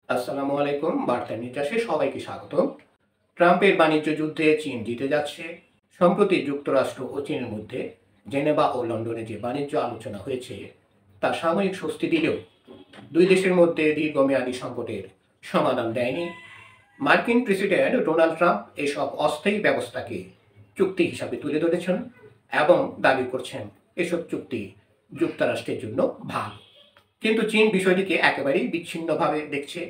আসসালামু আলাইকুম। বার্তা নির্যাসে সবাইকে স্বাগত। ট্রাম্পের বাণিজ্য যুদ্ধে চীন জিতে যাচ্ছে। সম্প্রতি যুক্তরাষ্ট্র ও চীনের মধ্যে জেনেভা ও লন্ডনে যে বাণিজ্য আলোচনা হয়েছে তা সাময়িক স্বস্তি দিলেও দুই দেশের মধ্যে দীর্ঘমেয়াদী সংকটের সমাধান দেয়নি। মার্কিন প্রেসিডেন্ট ডোনাল্ড ট্রাম্প এসব অস্থায়ী ব্যবস্থাকে চুক্তি হিসাবে তুলে ধরেছেন এবং দাবি করছেন এসব চুক্তি যুক্তরাষ্ট্রের জন্য ভালো। কিন্তু চীন বিষয়টিকে একেবারেই বিচ্ছিন্নভাবে দেখছে।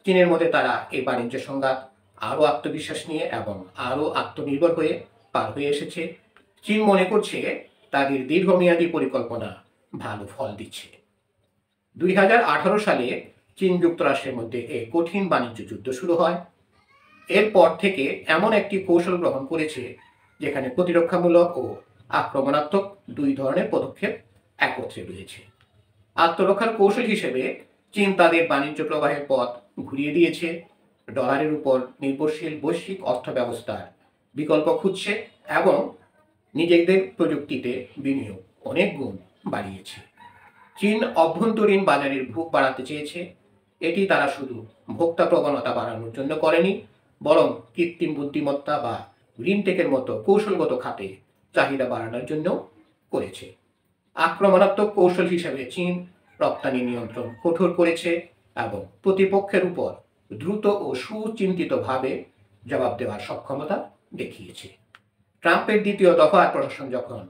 চীনের মধ্যে তারা এই বাণিজ্য সংঘাত আরও আত্মবিশ্বাস নিয়ে এবং আরও আত্মনির্ভর হয়ে পার হয়ে এসেছে। চীন মনে করছে তাদের দীর্ঘমেয়াদী পরিকল্পনা ভালো ফল দিচ্ছে। 2018 সালে চীন যুক্তরাষ্ট্রের মধ্যে এই কঠিন বাণিজ্য যুদ্ধ শুরু হয়। এরপর থেকে এমন একটি কৌশল গ্রহণ করেছে যেখানে প্রতিরক্ষামূলক ও আক্রমণাত্মক দুই ধরনের পদক্ষেপ একত্রে রয়েছে। আত্মরক্ষার কৌশল হিসেবে চীন তাদের বাণিজ্য প্রবাহের পথ ঘুরিয়ে দিয়েছে, ডলারের উপর নির্ভরশীল বৈশ্বিক অর্থব্যবস্থার বিকল্প খুঁজছে এবং নিজেদের প্রযুক্তিতে বিনিয়োগ অনেক গুণ বাড়িয়েছে। চীন অভ্যন্তরীণ বাজারের ভোগ বাড়াতে চেয়েছে। এটি তারা শুধু ভোক্তা প্রবণতা বাড়ানোর জন্য করেনি, বরং কৃত্রিম বুদ্ধিমত্তা বা গ্রিন টেকের মতো কৌশলগত খাতে চাহিদা বাড়ানোর জন্য করেছে। আক্রমণাত্মক কৌশল হিসেবে চীন রপ্তানি নিয়ন্ত্রণ কঠোর করেছে এবং প্রতিপক্ষের উপর দ্রুত ও সুচিন্তিতভাবে জবাব দেওয়ার সক্ষমতা দেখিয়েছে। ট্রাম্পের দ্বিতীয় দফার প্রশাসন যখন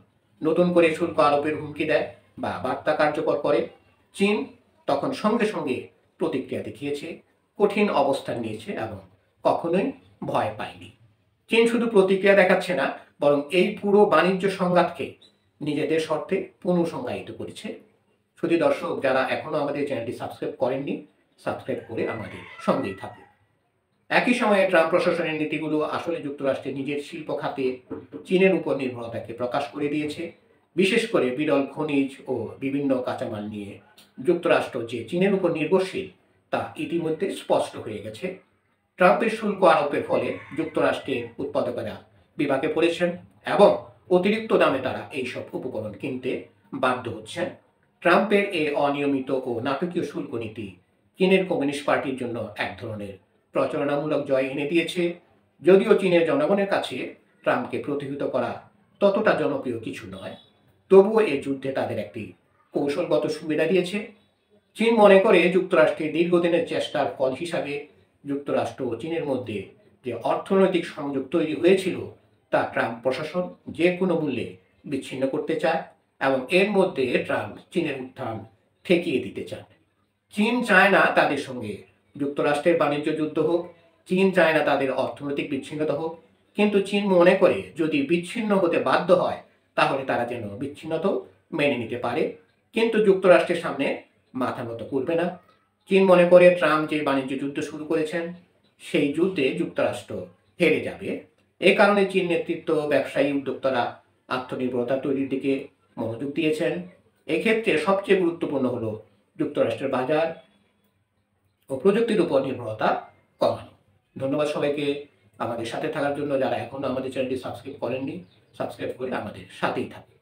নতুন করে শুল্ক আরোপের হুমকি দেয় বা বার্তা কার্যকর করে, চীন তখন সঙ্গে সঙ্গে প্রতিক্রিয়া দেখিয়েছে, কঠিন অবস্থান নিয়েছে এবং কখনোই ভয় পায়নি। চীন শুধু প্রতিক্রিয়া দেখাচ্ছে না, বরং এই পুরো বাণিজ্য সংঘাতকে নিজেদের শর্তে পুনঃসংজ্ঞায়িত করেছে। শুধু দর্শক যারা এখনো আমাদের চ্যানেলটি সাবস্ক্রাইব করেননি, সাবস্ক্রাইব করে আমাদের সঙ্গেই থাকুন। একই সময়ে ট্রাম্প প্রশাসনের নীতিগুলো আসলে যুক্তরাষ্ট্রের নিজের শিল্প খাতে চীনের উপর নির্ভরতাকে প্রকাশ করে দিয়েছে। বিশেষ করে বিরল খনিজ ও বিভিন্ন কাঁচামাল নিয়ে যুক্তরাষ্ট্র যে চীনের উপর নির্ভরশীল তা ইতিমধ্যে স্পষ্ট হয়ে গেছে। ট্রাম্পের শুল্ক আরোপের ফলে যুক্তরাষ্ট্রের উৎপাদকেরা বিপাকে পড়েছেন এবং অতিরিক্ত দামে তারা এইসব উপকরণ কিনতে বাধ্য হচ্ছেন। ট্রাম্পের এই অনিয়মিত ও নাটকীয় শুল্ক নীতি চীনের কমিউনিস্ট পার্টির জন্য এক ধরনের প্রচারণামূলক জয় এনে দিয়েছে। যদিও চীনের জনগণের কাছে ট্রাম্পকে প্রতিহত করা ততটা জনপ্রিয় কিছু নয়, তবুও এই যুদ্ধে তাদের একটি কৌশলগত সুবিধা দিয়েছে। চীন মনে করে যুক্তরাষ্ট্রের দীর্ঘদিনের চেষ্টার ফল হিসাবে যুক্তরাষ্ট্র ও চীনের মধ্যে যে অর্থনৈতিক সংযোগ তৈরি হয়েছিল তা ট্রাম্প প্রশাসন যে কোনো মূল্যে বিচ্ছিন্ন করতে চায় এবং এর মধ্যে ট্রাম্প চীনের উত্থান ঠেকিয়ে দিতে চান। চীন চায় না তাদের সঙ্গে যুক্তরাষ্ট্রের বাণিজ্য যুদ্ধ হোক, চীন চায় না তাদের অর্থনৈতিক বিচ্ছিন্নতা হোক, কিন্তু চীন মনে করে যদি বিচ্ছিন্ন হতে বাধ্য হয় তাহলে তারা যেন বিচ্ছিন্নতা মেনে নিতে পারে, কিন্তু যুক্তরাষ্ট্রের সামনে মাথা নত করবে না। চীন মনে করে ট্রাম্প যে বাণিজ্য যুদ্ধ শুরু করেছেন সেই যুদ্ধে যুক্তরাষ্ট্র হেরে যাবে। এ কারণে চীন নেতৃত্ব ব্যবসায়ী উদ্যোক্তারা আত্মনির্ভরতা তৈরির দিকে মনোযোগ দিয়েছেন। এক্ষেত্রে সবচেয়ে গুরুত্বপূর্ণ হলো যুক্তরাষ্ট্রের বাজার ও প্রযুক্তির উপর নির্ভরতা কমানো। ধন্যবাদ সবাইকে আমাদের সাথে থাকার জন্য। যারা এখনো আমাদের চ্যানেলটি সাবস্ক্রাইব করেননি, সাবস্ক্রাইব করে আমাদের সাথেই থাকুন।